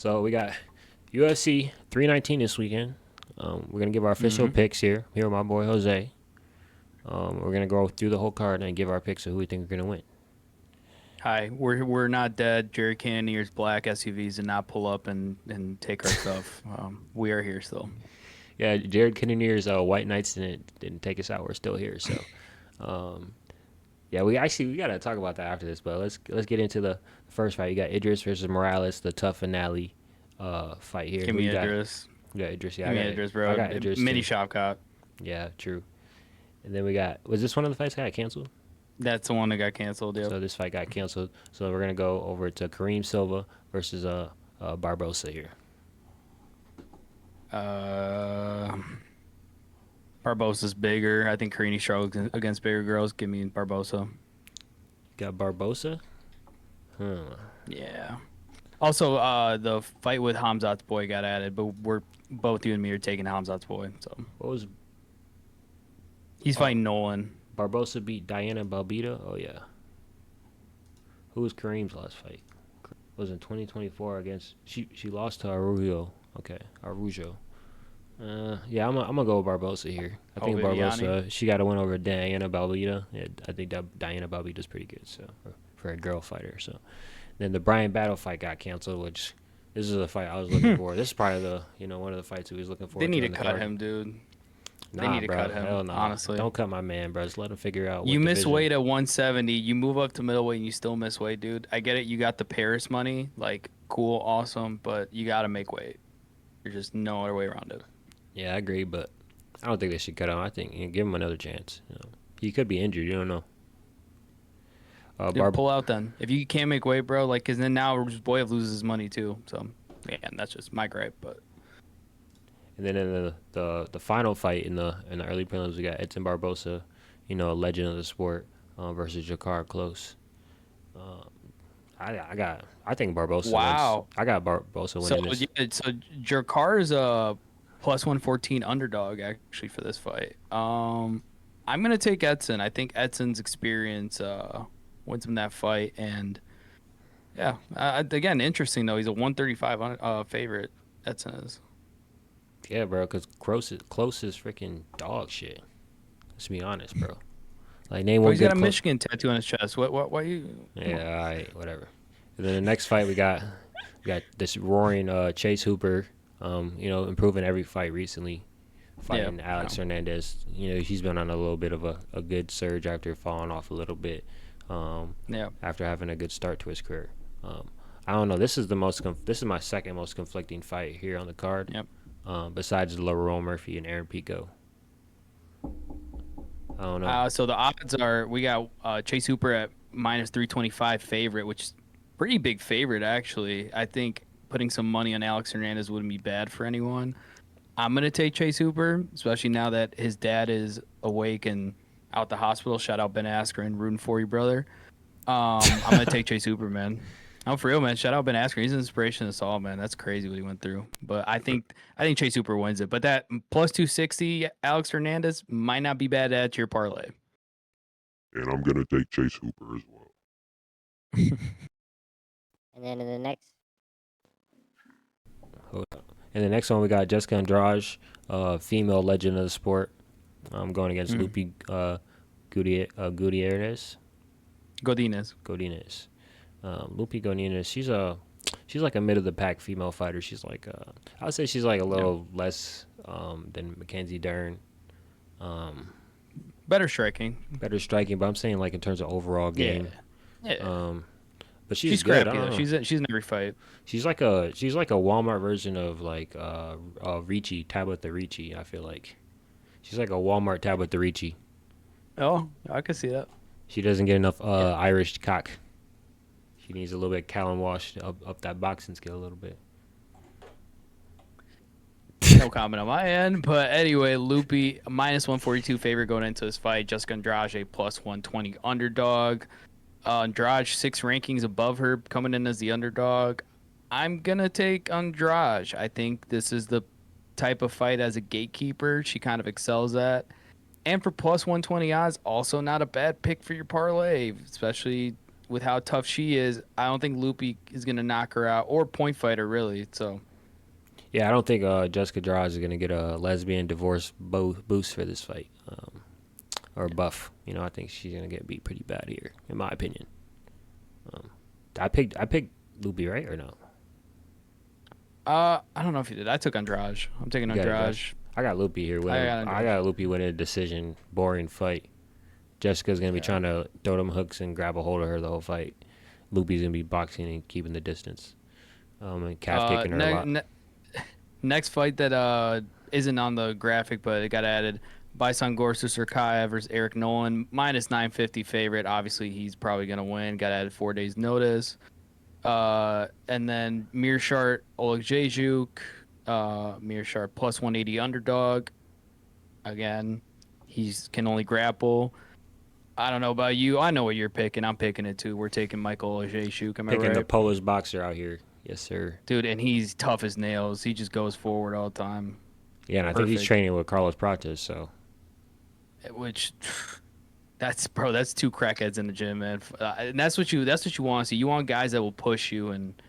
So we got UFC 319 this weekend. We're gonna give our official picks here. Here with my boy Jose. We're gonna go through the whole card and give our picks of who we think are gonna win. Hi, we're not dead. Jerry Cannonier's black SUVs did not pull up and take our stuff. We are here still. Yeah, Jared Cannonier's White Knights didn't take us out. We're still here. So, um, yeah, we gotta talk about that after this. But let's get into the first fight. You got Idris versus Morales, the tough finale fight here. Give Who me you got? Idris. You got Idris. Yeah, Give me Idris, I bro. got Idris Mini too. shop cop. Yeah, true. And then we got was this one of the fights that got canceled? That's the one that got canceled. Yep. So this fight got canceled. So we're gonna go over to Kareem Silva versus Barbosa here. Uh, Barbosa's bigger. I think Karini struggles against bigger girls. Give me Barbosa. Got Barbosa. Huh. Yeah. Also, the fight with Hamzat's boy got added, but we're both you and me are taking Hamzat's boy. So What was he's fighting Nolan. Barbosa beat Diana Balbita? Oh yeah. Who was Kareem's last fight? Was in 2024 against she lost to Araujo. Okay, Araujo. Yeah, I'm gonna go with Barbosa here. I think Viviani. Barbosa. She got to win over Diana Balbita. Yeah, I think that Diana Balbita's pretty good. So for a girl fighter. So then the Brian Battle fight got canceled, which this is the fight I was looking for. This is probably the one of the fights we was looking They forward need to to on the cut card. him, dude. They Nah, need to bro. cut him, Hell no. honestly. Don't cut my man, bro. Just let him figure out You what miss division. weight at 170. You move up to middleweight and you still miss weight, dude. I get it. You got the Paris money. Like, cool, awesome. But you got to make weight. There's just no other way around it. Yeah, I agree, but I don't think they should cut him. I think give him another chance. He could be injured. You don't know. Dude, pull out then. If you can't make weight, bro, like, because then now Boyev loses his money, too. So, yeah, and that's just my gripe. But And then in the final fight in the early prelims, we got Edson Barbosa, a legend of the sport, versus Jakar Close. Um, I think Barbosa wins. wow. I got Barbosa So, winning this. yeah, so Jakar is a plus 114 underdog, actually, for this fight. I'm going to take Edson. I think Edson's experience wins him that fight. And, yeah, again, interesting, though. He's a 135 favorite. Edson is. Yeah, bro, because Close is freaking dog shit. Let's be honest, bro. Like name Oh, one he's got good a close. Michigan tattoo on his chest. What, why you? Come Yeah, on. all right, whatever. And then the next fight we got this roaring Chase Hooper. Improving every fight recently, Yeah, fighting Alex yeah. Hernandez. He's been on a little bit of a good surge after falling off a little bit. Yeah. After having a good start to his career. I don't know. This is this is my second most conflicting fight here on the card. Yep. Besides Lerone Murphy and Aaron Pico. I don't know. So the odds are we got Chase Hooper at minus 325 favorite, which is pretty big favorite actually. I think putting some money on Alex Hernandez wouldn't be bad for anyone. I'm gonna take Chase Hooper, especially now that his dad is awake and out the hospital. Shout out Ben Askren, rooting for you, brother. I'm gonna take Chase Hooper, man. I'm for real, man. Shout out Ben Askren. He's an inspiration to us all, man. That's crazy what he went through. But I think Chase Hooper wins it. But that plus 260 Alex Hernandez might not be bad at your parlay. And I'm gonna take Chase Hooper as well. And then in the next, Hold on. And the next one we got Jessica Andrade, female legend of the sport, going against Mm. Lupi Gutierrez. Godinez. Godinez. Lupi Godinez. She's like a mid of the pack female fighter. She's like I would say she's like a little less than Mackenzie Dern. Better striking. Better striking, but I'm saying like in terms of overall game. Yeah. But She's she's good. I scrappy don't though. know. She's in every fight. She's like a Walmart version of like Ricci, Tabitha Ricci. I feel like she's like a Walmart Tabitha Ricci. Oh, I can see that. She doesn't get enough Irish cock. She needs a little bit Callan wash up that boxing skill a little bit. No comment on my end. But anyway, Loopy minus 142 favorite going into this fight. Jessica Andrade plus 120 underdog. Andrade 6 rankings above her coming in as the underdog. I'm gonna take Andrade. I think this is the type of fight as a gatekeeper she kind of excels at. And for plus 120 odds, also not a bad pick for your parlay, especially with how tough she is, I don't think Loopy is gonna knock her out or point fighter really. So Yeah, I don't think Jessica Draws is gonna get a lesbian divorce boost for this fight, or buff. I think she's gonna get beat pretty bad here, in my opinion. Um, I picked Loopy, right, or no? I don't know if you did. I took Andrade. I'm taking You got it, Andrade. Josh. I got Loopy here I winning. got I Andrade. got Loopy winning a decision, boring fight. Jessica's gonna be Yeah. trying to throw them hooks and grab a hold of her the whole fight. Loopy's gonna be boxing and keeping the distance, and calf kicking her a lot. Next fight that isn't on the graphic, but it got added. Bison Gorsuch or Chimaev versus Eric Nolan, minus 950 favorite. Obviously, he's probably gonna win. Got added 4 days notice. And then Mearshart Oleksiejczuk, Mearshart plus 180 underdog. Again, he's can only grapple. I don't know about you. I know what you're picking. I'm picking it too. We're taking Michael Oleksiejczuk. Am I Picking the right? Polish boxer out here, yes sir. Dude, and he's tough as nails. He just goes forward all the time. Yeah, and I think he's Perfect. training with Carlos Prates, so Which that's two crackheads in the gym, man. And that's what you want to see. You want guys that will push you and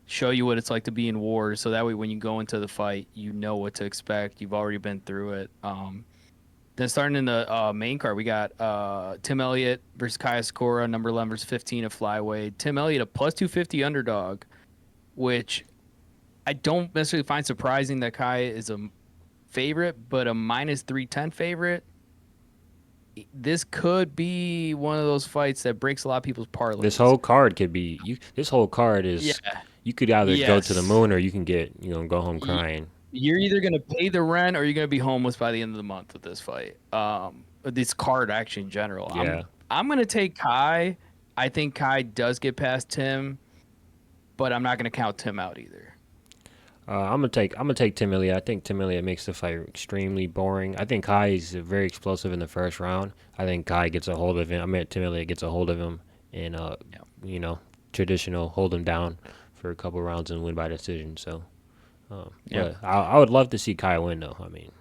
show you what it's like to be in war, so that way when you go into the fight, you know what to expect. You've already been through it. Then starting in the main card, we got Tim Elliott versus Kaya Sakura, number 11 versus 15 of flyweight. Tim Elliott, a plus 250 underdog, which I don't necessarily find surprising that Kaya is a favorite, but a minus 310 favorite. This could be one of those fights that breaks a lot of people's parlays. this whole card could be you. This whole card is Yeah. you could either go to the Yes. moon or you can go home Ye- crying. You're either gonna pay the rent or you're gonna be homeless by the end of the month with this fight. This card actually in general. Yeah. I'm gonna take Kai. I think Kai does get past Tim, but I'm not gonna count Tim out either. I'm gonna take Tim Elliott. I think Tim Elliott makes the fight extremely boring. I think Kai is very explosive in the first round. I think Kai gets a hold of him. I mean Tim Elliott gets a hold of him and traditional hold him down for a couple rounds and win by decision. So, Yeah. but I would love to see Kai win though. I mean,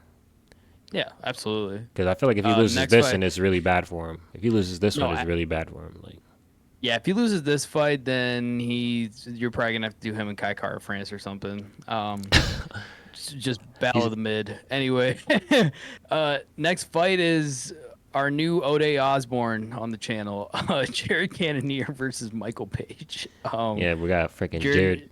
Yeah, absolutely. because I feel like if he loses Next this, fight. then it's really bad for him. If he loses this No, one, it's really bad for him. Like, Yeah, if he loses this fight, then you're probably gonna have to do him and Kai Kara France or something. Just battle of the mid. Anyway, next fight is our new O'Day Osborne on the channel, Jared Cannonier versus Michael Page. yeah, we got freaking Jared. Jared.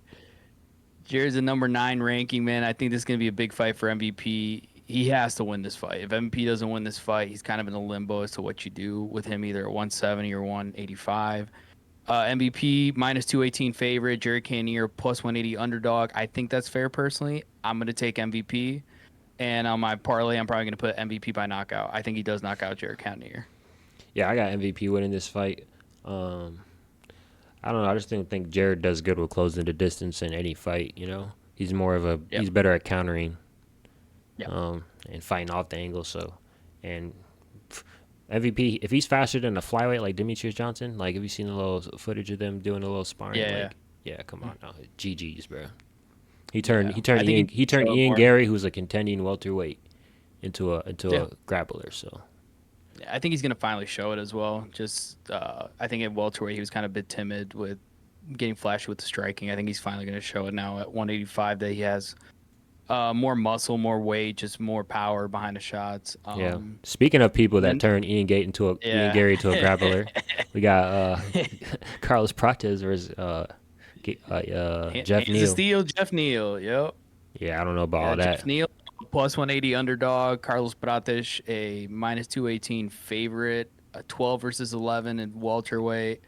Jared's a number 9 ranking, man. I think this is gonna be a big fight for MVP. He has to win this fight. If MVP doesn't win this fight, he's kind of in a limbo as to what you do with him, either at 170 or 185. MVP minus 218 favorite, Jared Cannonier plus 180 underdog. I think that's fair personally. I'm going to take MVP. And on my parlay, I'm probably going to put MVP by knockout. I think he does knock out Jared Cannonier. Yeah, I got MVP winning this fight. I don't know. I just don't think Jared does good with closing the distance in any fight. He's more of he's better at countering, Yep. and fighting off the angle. So, and MVP, if he's faster than a flyweight like Demetrius Johnson, like have you seen a little footage of them doing a little sparring? Yeah. Yeah, come on now, GG's, bro. He turned Yeah. he turned I think Ian, he turned showed Ian more. Gary, who's a contending welterweight, into a Yeah. grappler. So. I think he's going to finally show it as well. Just, I think at welterweight, he was kind of a bit timid with getting flashy with the striking. I think he's finally going to show it now at 185 that he has more muscle, more weight, just more power behind the shots. Yeah. Speaking of people that then- turn Ian Gary into a grappler, we got Carlos Prates versus Jeff Hands of Neal. Steel, Jeff Neal. Yep. Yeah, I don't know about all that. Jeff Neal plus 180 underdog. Carlos Prates a minus 218 favorite. A 12 versus 11 in welterweight.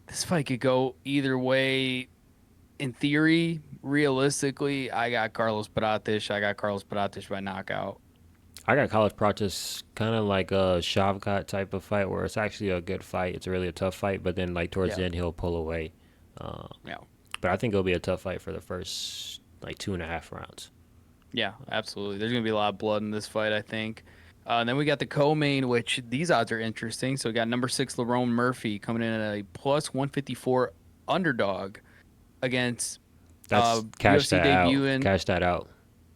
This fight could go either way. In theory, realistically, I got Carlos Prates. I got Carlos Prates by knockout. I got Carlos Prates kind of like a Shavkat type of fight where it's actually a good fight. It's really a tough fight, but then like towards the end he'll pull away. Yeah. But I think it'll be a tough fight for the first like 2.5 rounds. Yeah, absolutely. There's going to be a lot of blood in this fight, I think. Then we got the co-main, which these odds are interesting. So we got number 6, Lerone Murphy, coming in at a plus 154 underdog against That's cash UFC that debuting. out. Cash that out.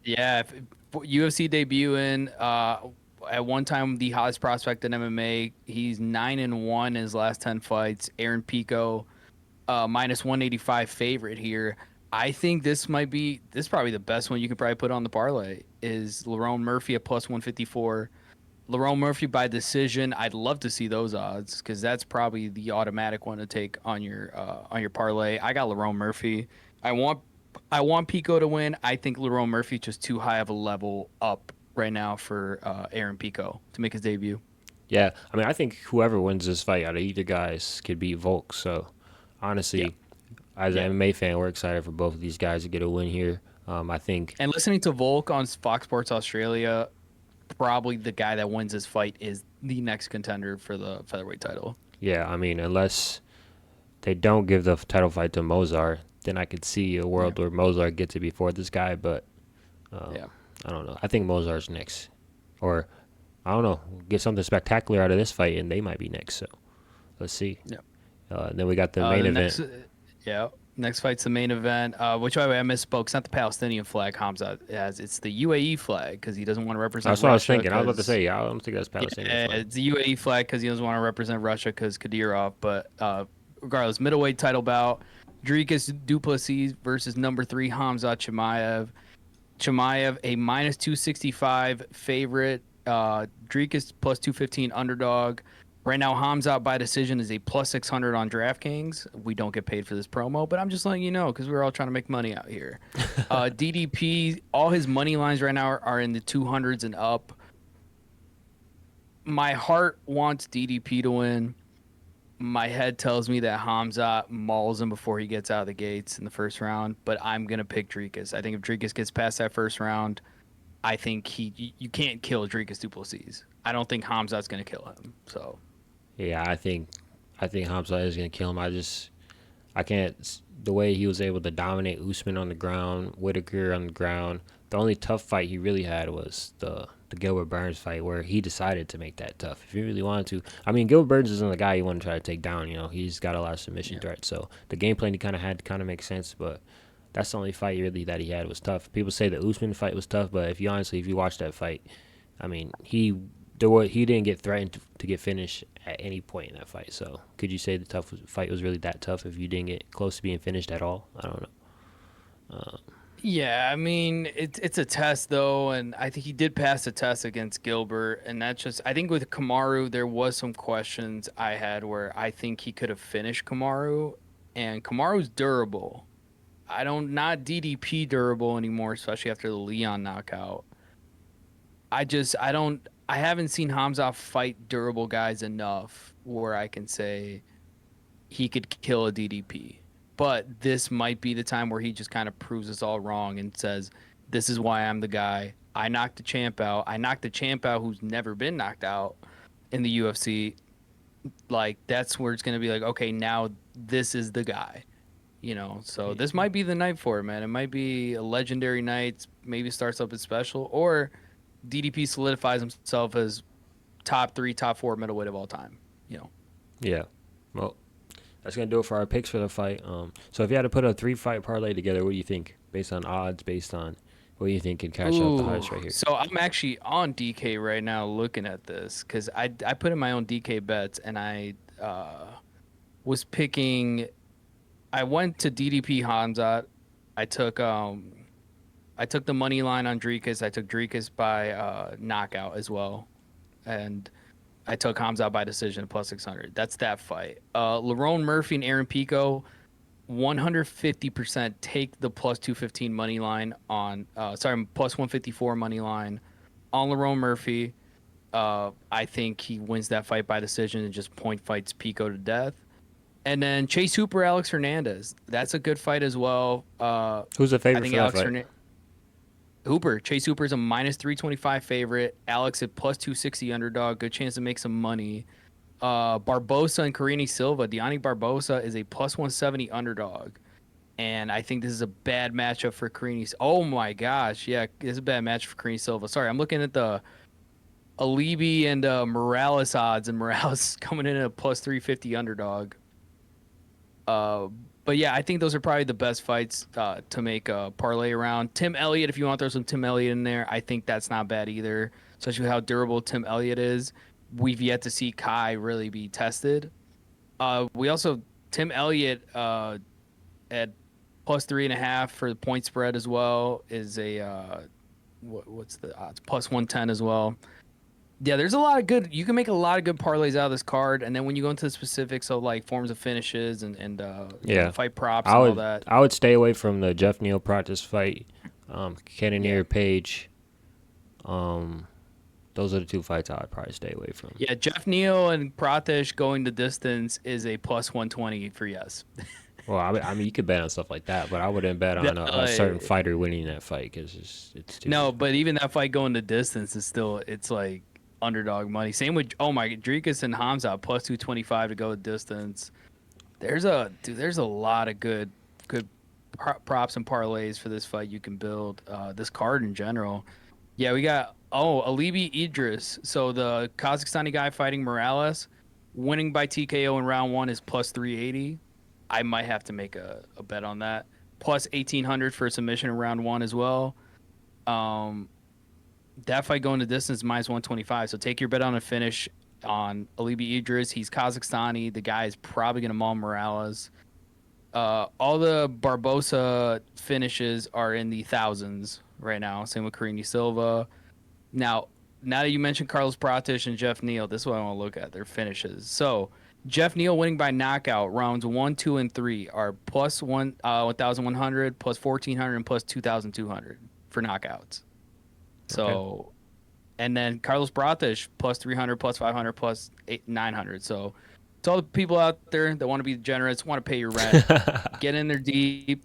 Yeah, UFC debuting. at one time the hottest prospect in MMA. He's 9-1 in his last 10 fights. Aaron Pico, minus 185 favorite here. I think this is probably the best one you could probably put on the parlay is Lerone Murphy at plus 154. Lerone Murphy by decision. I'd love to see those odds because that's probably the automatic one to take on your parlay. I got Lerone Murphy. I want Pico to win. I think Lerone Murphy just too high of a level up right now for Aaron Pico to make his debut. Yeah, I mean, I think whoever wins this fight out of either guys could beat Volk. So, Yeah, honestly, as an yeah. MMA fan, we're excited for both of these guys to get a win here. I think, And listening to Volk on Fox Sports Australia, probably the guy that wins this fight is the next contender for the featherweight title. yeah, I mean, unless they don't give the title fight to Mozart, then I could see a Yeah. world where Mozart gets it before this guy. But Yeah. I don't know. I think Mozart's next, or I don't know, get something spectacular out of this fight, and they might be next. So let's see. Yeah. Then we got the main The event. next fight's the main event. Which by the way, I misspoke. It's not the Palestinian flag Hamza has. It's the UAE flag because he doesn't want to represent That's what I was Russia. thinking. I was about to say, I don't think that's Yeah, Palestinian flag. it's the UAE flag because he doesn't want to represent Russia because Kadyrov. But regardless, middleweight title bout. Dricus Duplessis versus number 3 Hamza Chimaev. Chimaev a minus 265 favorite. Dricus plus 215 underdog. Right now, Hamzat by decision is a plus 600 on DraftKings. We don't get paid for this promo, but I'm just letting you know because we're all trying to make money out here. DDP, all his money lines right now are in the 200s and up. My heart wants DDP to win. My head tells me that Hamzat mauls him before he gets out of the gates in the first round, but I'm going to pick Dricus. I think if Dricus gets past that first round, I think you can't kill Dricus Duplessis. I don't think Hamzat's going to kill him. So Yeah, I think Hamza is gonna kill him. I can't. The way he was able to dominate Usman on the ground, Whitaker on the ground. The only tough fight he really had was the Gilbert Burns fight, where he decided to make that tough. If he really wanted to, I mean, Gilbert Burns isn't the guy you want to try to take down. You know, he's got a lot of submission threats. So the game plan he kind of had kind of makes sense, but that's the only fight really that he had was tough. People say the Usman fight was tough, but if you watch that fight, I mean, he didn't get threatened to get finished at any point in that fight. So could you say the fight was really that tough if you didn't get close to being finished at all? I don't know. yeah, I mean it's a test though, and I think he did pass the test against Gilbert, and that's just I think with Kamaru there was some questions I had where I think he could have finished Kamaru, and Kamaru's durable. I don't not DDP durable anymore, especially after the Leon knockout. I haven't seen Hamza fight durable guys enough where I can say he could kill a DDP. But this might be the time where he just kind of proves us all wrong and says, "This is why I'm the guy. I knocked the champ out. I knocked the champ out who's never been knocked out in the UFC." Like that's where it's gonna be like, okay, now this is the guy. So this might be the night for it, man. It might be a legendary night. Maybe starts up as special, or DDP solidifies himself as top 3, top 4 middleweight of all time. Yeah. Well, that's gonna do it for our picks for the fight. So if you had to put a 3-fight parlay together, what do you think? Based on odds, based on what do you think could cash out the highest right here? So I'm actually on DK right now looking at this because I put in my own DK bets and I was picking. I went to DDP Hamzat. I took the money line on Dricus. I took Dricus by knockout as well, and I took Hamza by decision plus 600. That's that fight. Lerone Murphy and Aaron Pico, 150% take the plus 215 money line on. Plus 154 money line on Lerone Murphy. I think he wins that fight by decision and just point fights Pico to death. And then Chase Hooper, Alex Hernandez. That's a good fight as well. Who's the I favorite think for that Alex fight? Chase Hooper is a minus 325 favorite. Alex at plus 260 underdog. Good chance to make some money. Barbosa and Karini Silva. Deani Barbosa is a plus 170 underdog. And I think this is a bad matchup for Karini. Oh my gosh. Yeah, it's a bad match for Karini Silva. Sorry, I'm looking at the Alibi and Morales odds, and Morales coming in at a plus 350 underdog. But yeah, I think those are probably the best fights to make a parlay around. Tim Elliott, if you want to throw some Tim Elliott in there, I think that's not bad either, especially how durable Tim Elliott is. We've yet to see Kai really be tested. We also Tim Elliott at plus 3.5 for the point spread as well is a what's the odds? Plus 110 as well. Yeah, there's a lot of good. You can make a lot of good parlays out of this card, and then when you go into the specifics of like forms of finishes and Yeah, fight props I and all would that. I would stay away from the Jeff Neal practice fight, Cannonier Page. Those are the two fights I'd probably stay away from. Yeah, Jeff Neal and Pratesh going the distance is a plus 120 for yes. Well, I mean, you could bet on stuff like that, but I wouldn't bet on a certain fighter winning that fight because it's too. No, but even that fight going the distance is still it's like underdog money. Same with Dricus and Hamza plus 225 to go the distance. There's a lot of good props and parlays for this fight you can build. This card in general. Yeah, we got Alibi Idris. So the Kazakhstani guy fighting Morales, winning by TKO in round 1 is plus 380. I might have to make a bet on that. Plus 1800 for submission in round 1 as well. That fight going the distance minus 125. So take your bet on a finish on Alibi Idris. He's Kazakhstani. The guy is probably going to maul Morales. All the Barbosa finishes are in the thousands right now. Same with Karini Silva. Now that you mentioned Carlos Pratesh and Jeff Neal, this is what I want to look at, their finishes. So Jeff Neal winning by knockout rounds 1, 2, and 3 are plus 1,100, plus 1,400, and plus 2,200 for knockouts. So, okay. And then Carlos Pratesh plus 300, plus 500, plus 900. So, to all the people out there that want to be generous, want to pay your rent, get in there deep,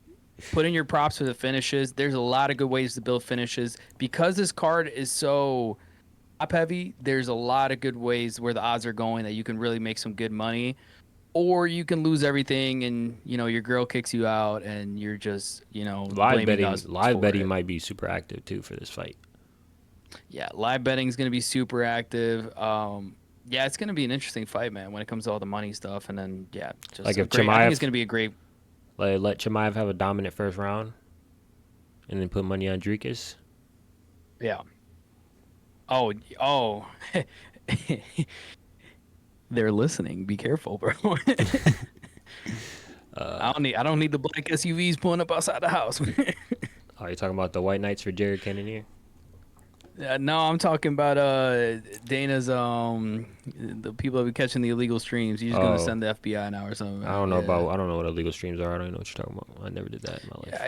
put in your props for the finishes. There's a lot of good ways to build finishes because this card is so top heavy. There's a lot of good ways where the odds are going that you can really make some good money, or you can lose everything and your girl kicks you out and you're just live betting might be super active too for this fight. Yeah, live betting is going to be super active. Yeah, it's going to be an interesting fight, man, when it comes to all the money stuff. And then, yeah, just like if Chimaev, I think it's going to be a great. Like, let Chimaev have a dominant first round and then put money on Dricus. Yeah. Oh. They're listening. Be careful, bro. I don't need the black SUVs pulling up outside the house. Are you talking about the White Knights for Jared Cannonier? No, I'm talking about Dana's the people that be catching the illegal streams. He's just gonna send the FBI now or something. I don't know what illegal streams are. I don't even know what you're talking about. I never did that in my life. Yeah,